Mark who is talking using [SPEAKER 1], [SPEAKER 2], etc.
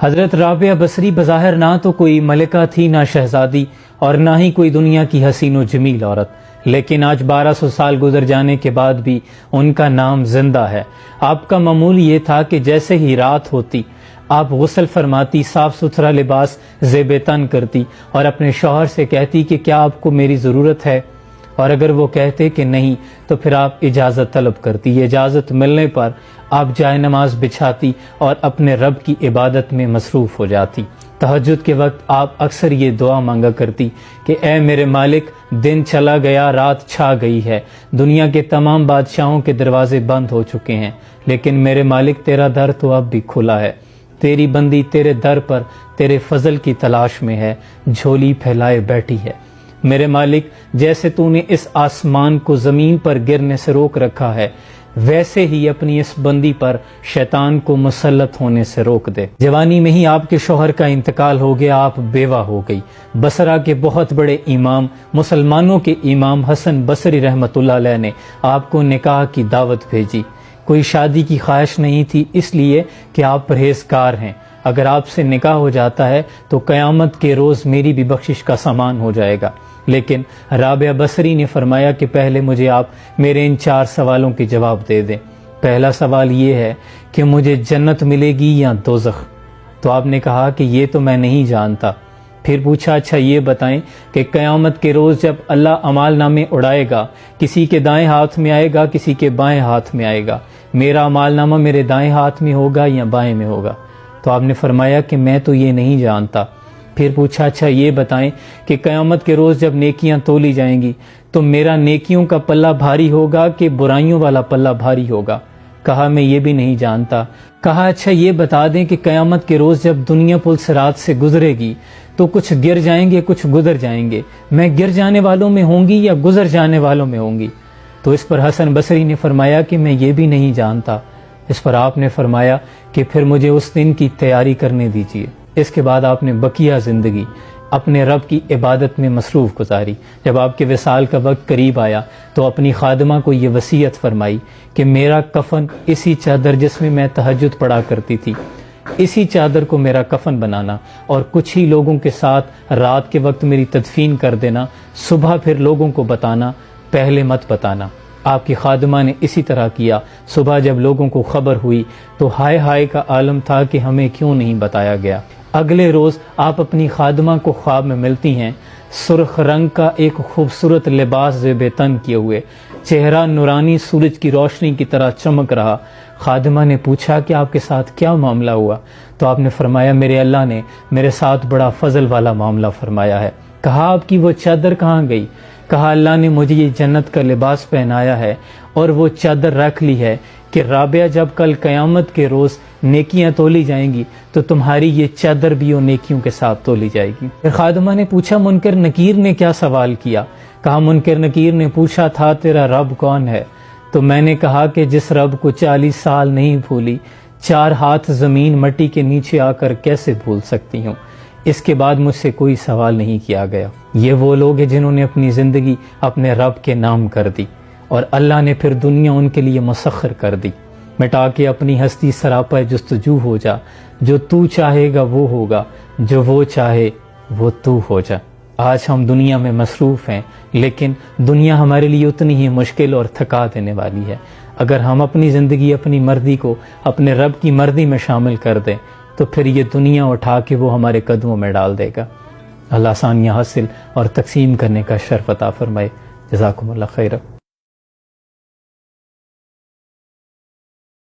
[SPEAKER 1] حضرت رابعہ بصری بظاہر نہ تو کوئی ملکہ تھی، نہ شہزادی، اور نہ ہی کوئی دنیا کی حسین و جمیل عورت، لیکن آج 1200 سال گزر جانے کے بعد بھی ان کا نام زندہ ہے۔ آپ کا معمول یہ تھا کہ جیسے ہی رات ہوتی آپ غسل فرماتی، صاف ستھرا لباس زیب تن کرتی اور اپنے شوہر سے کہتی کہ کیا آپ کو میری ضرورت ہے، اور اگر وہ کہتے کہ نہیں تو پھر آپ اجازت طلب کرتی۔ اجازت ملنے پر آپ جائے نماز بچھاتی اور اپنے رب کی عبادت میں مصروف ہو جاتی۔ تہجد کے وقت آپ اکثر یہ دعا مانگا کرتی کہ اے میرے مالک، دن چلا گیا، رات چھا گئی ہے، دنیا کے تمام بادشاہوں کے دروازے بند ہو چکے ہیں، لیکن میرے مالک تیرا در تو اب بھی کھلا ہے، تیری بندی تیرے در پر تیرے فضل کی تلاش میں ہے، جھولی پھیلائے بیٹھی ہے۔ میرے مالک، جیسے تو نے اس آسمان کو زمین پر گرنے سے روک رکھا ہے، ویسے ہی اپنی اس بندی پر شیطان کو مسلط ہونے سے روک دے۔ جوانی میں ہی آپ کے شوہر کا انتقال ہو گیا، آپ بیوہ ہو گئی۔ بصرہ کے بہت بڑے امام، مسلمانوں کے امام حسن بصری رحمۃ اللہ علیہ نے آپ کو نکاح کی دعوت بھیجی۔ کوئی شادی کی خواہش نہیں تھی، اس لیے کہ آپ پرہیزگار ہیں۔ اگر آپ سے نکاح ہو جاتا ہے تو قیامت کے روز میری بھی بخشش کا سامان ہو جائے گا۔ لیکن رابعہ بصری نے فرمایا کہ پہلے مجھے آپ میرے ان 4 سوالوں کے جواب دے دیں۔ پہلا سوال یہ ہے کہ مجھے جنت ملے گی یا دوزخ؟ تو آپ نے کہا کہ یہ تو میں نہیں جانتا۔ پھر پوچھا اچھا یہ بتائیں کہ قیامت کے روز جب اللہ اعمال نامے اڑائے گا، کسی کے دائیں ہاتھ میں آئے گا، کسی کے بائیں ہاتھ میں آئے گا، میرا اعمال نامہ میرے دائیں ہاتھ میں ہوگا یا بائیں میں ہوگا؟ تو آپ نے فرمایا کہ میں تو یہ نہیں جانتا۔ پھر پوچھا اچھا یہ بتائیں کہ قیامت کے روز جب نیکیاں تولی جائیں گی تو میرا نیکیوں کا پلہ بھاری ہوگا کہ برائیوں والا پلہ بھاری ہوگا؟ کہا میں یہ بھی نہیں جانتا۔ کہا اچھا یہ بتا دیں کہ قیامت کے روز جب دنیا پل صراط سے گزرے گی تو کچھ گر جائیں گے، کچھ گزر جائیں گے، میں گر جانے والوں میں ہوں گی یا گزر جانے والوں میں ہوں گی؟ تو اس پر حسن بصری نے فرمایا کہ میں یہ بھی نہیں جانتا۔ اس پر آپ نے فرمایا کہ پھر مجھے اس دن کی تیاری کرنے دیجیے۔ اس کے بعد آپ نے بقیہ زندگی اپنے رب کی عبادت میں مصروف گزاری۔ جب آپ کے وصال کا وقت قریب آیا تو اپنی خادمہ کو یہ وصیت فرمائی کہ میرا کفن اسی چادر جس میں میں تہجد پڑھا کرتی تھی، اسی چادر کو میرا کفن بنانا، اور کچھ ہی لوگوں کے ساتھ رات کے وقت میری تدفین کر دینا، صبح پھر لوگوں کو بتانا، پہلے مت بتانا۔ آپ کی خادمہ نے اسی طرح کیا۔ صبح جب لوگوں کو خبر ہوئی تو ہائے ہائے کا عالم تھا کہ ہمیں کیوں نہیں بتایا گیا۔ اگلے روز آپ اپنی خادمہ کو خواب میں ملتی ہیں، سرخ رنگ کا ایک خوبصورت لباس زیب تن کیے ہوئے، چہرہ نورانی سورج کی روشنی کی طرح چمک رہا۔ خادمہ نے پوچھا کہ آپ کے ساتھ کیا معاملہ ہوا؟ تو آپ نے فرمایا میرے اللہ نے میرے ساتھ بڑا فضل والا معاملہ فرمایا ہے۔ کہا آپ کی وہ چادر کہاں گئی؟ کہا اللہ نے مجھے یہ جنت کا لباس پہنایا ہے اور وہ چادر رکھ لی ہے کہ رابعہ جب کل قیامت کے روز نیکیاں تولی جائیں گی تو تمہاری یہ چادر بھی اور نیکیوں کے ساتھ تولی جائے گی۔ پھر خادمہ نے پوچھا منکر نکیر نے کیا سوال کیا؟ کہا منکر نکیر نے پوچھا تھا تیرا رب کون ہے؟ تو میں نے کہا کہ جس رب کو 40 سال نہیں بھولی، 4 ہاتھ زمین مٹی کے نیچے آ کر کیسے بھول سکتی ہوں؟ اس کے بعد مجھ سے کوئی سوال نہیں کیا گیا۔ یہ وہ لوگ ہیں جنہوں نے اپنی زندگی اپنے رب کے نام کر دی اور اللہ نے پھر دنیا ان کے لیے مسخر کر دی۔ مٹا کے اپنی ہستی سراپا جستجو ہو جا، جو تو چاہے گا وہ ہوگا، جو وہ چاہے وہ تو ہو جا۔ آج ہم دنیا میں مصروف ہیں، لیکن دنیا ہمارے لیے اتنی ہی مشکل اور تھکا دینے والی ہے۔ اگر ہم اپنی زندگی اپنی مرضی کو اپنے رب کی مرضی میں شامل کر دیں تو پھر یہ دنیا اٹھا کے وہ ہمارے قدموں میں ڈال دے گا۔ اللہ آسانیاں حاصل اور تقسیم کرنے کا شرف عطا فرمائے۔ جزاکم اللہ خیر۔